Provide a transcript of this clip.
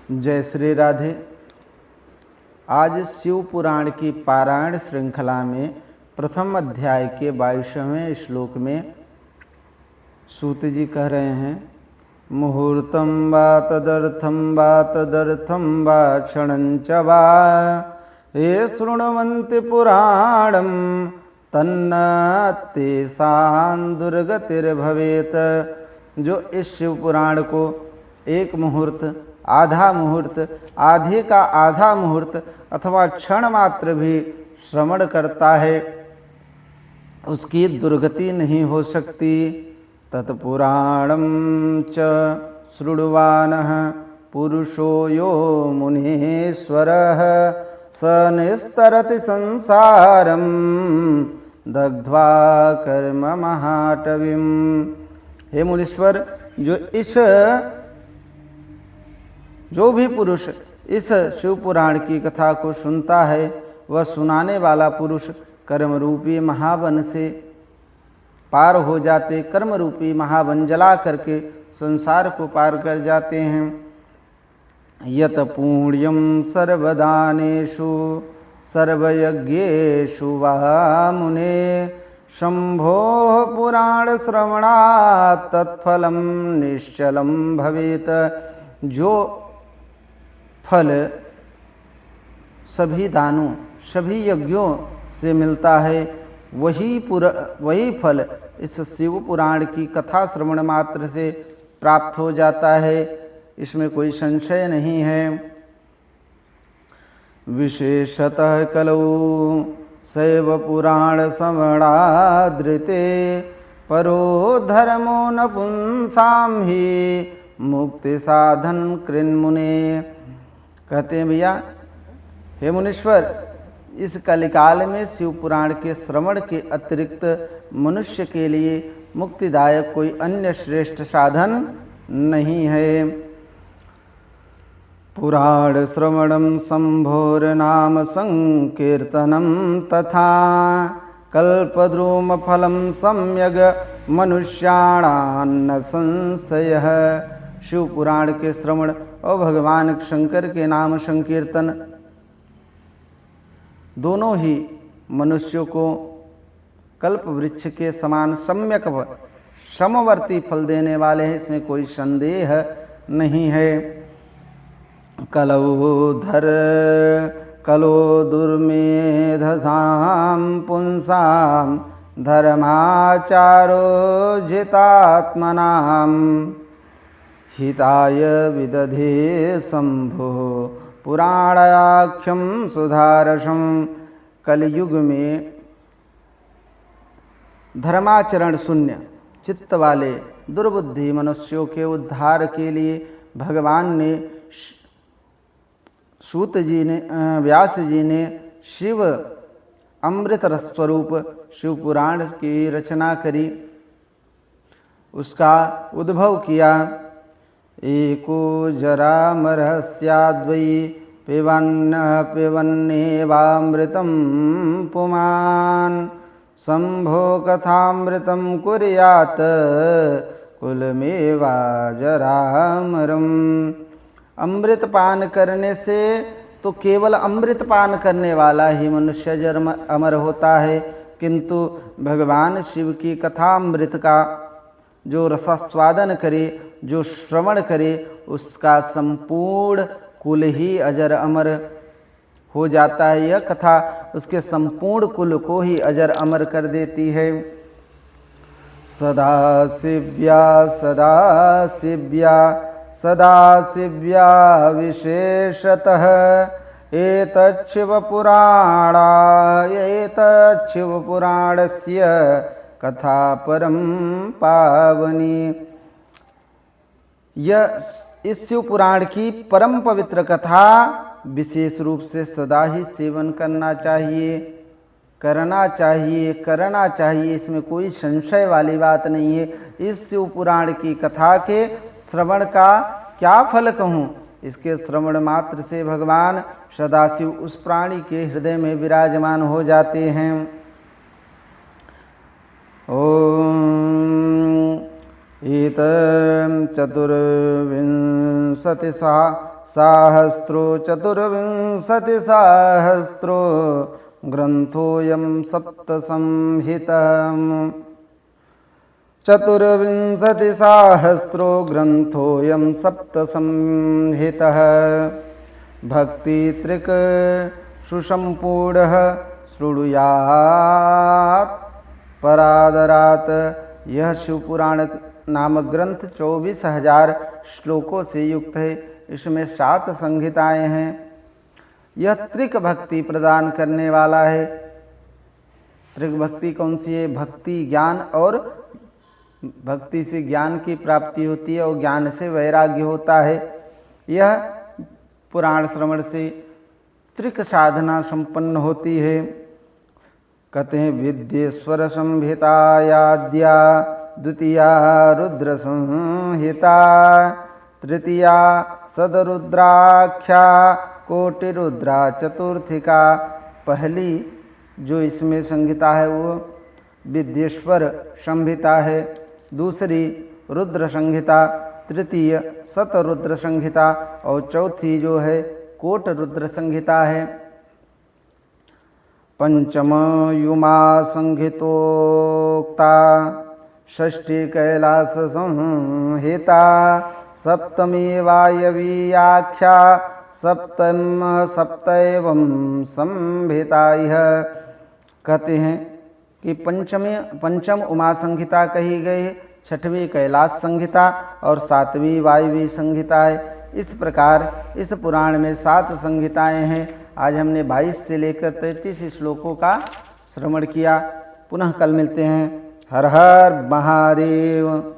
जय श्री राधे। आज शिव पुराण की पारायण श्रृंखला में प्रथम अध्याय के 22वें श्लोक में सूत जी कह रहे हैं, मुहूर्तं वा तदर्थं वा क्षणं च वा ये शृण्वन्ति पुराणं तन्न तेषां दुर्गतिर्भवेत्। जो इस शिव पुराण को एक मुहूर्त, आधा मुहूर्त, आधे का आधा मुहूर्त अथवा क्षण मात्र भी श्रवण करता है, उसकी दुर्गति नहीं हो सकती। तत्पुराणं च शृण्वानः पुरुषो यो मुनीश्वरः स निस्तरति संसारं दग्ध्वा कर्म महाटवीं। हे मुनीश्वर, जो भी पुरुष इस शिव पुराण की कथा को सुनता है, वह सुनाने वाला पुरुष कर्म रूपी महावन से पार हो जाते, कर्म रूपी महावन जला करके संसार को पार कर जाते हैं। यत पुण्यं सर्वदानेषु सर्वयज्ञेषु वा मुने शंभो पुराण श्रवणात् तत्फलं निश्चलं भवेत्। जो फल सभी दानों, सभी यज्ञों से मिलता है, वही फल इस शिव पुराण की कथा श्रवण मात्र से प्राप्त हो जाता है, इसमें कोई संशय नहीं है। विशेषतः कलौ शैव पुराण श्रवणादृते परो धर्मो नपुंसां ही मुक्ति साधन कृन्मुने। कहते हैं भैया, हे मुनीश्वर, इस कलिकाल में शिव पुराण के श्रवण के अतिरिक्त मनुष्य के लिए मुक्तिदायक कोई अन्य श्रेष्ठ साधन नहीं है। पुराण श्रवणं शंभोर नाम संकीर्तनं तथा कल्पद्रुम फलं सम्यग मनुष्याणान्न संशयः। शिव पुराण के श्रवण और भगवान शंकर के नाम संकीर्तन दोनों ही मनुष्यों को कल्प वृक्ष के समान सम्यक समवर्ती फल देने वाले हैं, इसमें कोई संदेह नहीं है। कलो दुर्मेधसां पुंसां धर्माचारो जितात्मनां हिताय विदधे शंभो पुराणाख्यम सुधारसम। कलयुग में धर्माचरण शून्य चित्त वाले दुर्बुद्धि मनुष्यों के उद्धार के लिए भगवान ने सूत जी ने व्यास जी ने शिव अमृत रस स्वरूप शिव पुराण की रचना करी, उसका उद्भव किया। एको जरामरहस्याद्वै पिबन्नेवामृतं पुमान् शंभो कथामृतं कुर्यात् कुलमेवा जरामरम्। अमृत पान करने से तो केवल अमृत पान करने वाला ही मनुष्य जन्म अमर होता है, किंतु भगवान शिव की कथा अमृत का जो रसास्वादन करे, जो श्रवण करे, उसका संपूर्ण कुल ही अजर अमर हो जाता है। यह कथा उसके संपूर्ण कुल को ही अजर अमर कर देती है। सदाशिव्या सदाशिव्या सदाशिव्या विशेषतः एतच्छिव पुराणस्य कथा परम पावनी। यह इस शिव पुराण की परम पवित्र कथा विशेष रूप से सदा ही सेवन करना चाहिए, करना चाहिए, इसमें कोई संशय वाली बात नहीं है। इस शिव पुराण की कथा के श्रवण का क्या फल कहूँ, इसके श्रवण मात्र से भगवान सदाशिव उस प्राणी के हृदय में विराजमान हो जाते हैं। ओम एतं चतुर्विंशति सहस्रो चतुर्विंशतिसहस्रो ग्रन्थोऽयं सप्तसंहितः चतुर्विंशतिसहस्रो ग्रन्थोऽयं सप्तसंहितः भक्तित्रिक सुसम्पूर्णः शृणुयात् परादरात्। यह शिवपुराण नामक ग्रंथ 24,000 श्लोकों से युक्त है। इसमें 7 संहिताएं हैं। यह त्रिक भक्ति प्रदान करने वाला है। त्रिक भक्ति कौन सी है? भक्ति, ज्ञान और भक्ति से ज्ञान की प्राप्ति होती है और ज्ञान से वैराग्य होता है। यह पुराण श्रवण से त्रिक साधना संपन्न होती है। कहते हैं विद्येश्वर संहितायाद्या द्वितीया रुद्र संहिता तृतीया सदरुद्राख्या कोटिरुद्रा चतुर्थिका। पहली जो इसमें संहिता है वो विद्येश्वर संहिता है, दूसरी रुद्र संहिता, तृतीय शतरुद्र संहिता और चौथी जो है कोट रुद्र संहिता है। पंचम युमा संहितोक्ता षष्ठी कैलास संहिता सप्तमी वायवी आख्या सप्तैवं संहिता। यह कहते हैं कि पंचम उमा संहिता कही गई है, छठवीं कैलाश संहिता और 7वीं वायवी संहिता है। इस प्रकार इस पुराण में 7 संहिताएं हैं। आज हमने 22 से लेकर 33 श्लोकों का श्रवण किया। पुनः कल मिलते हैं। हर हर महादेव।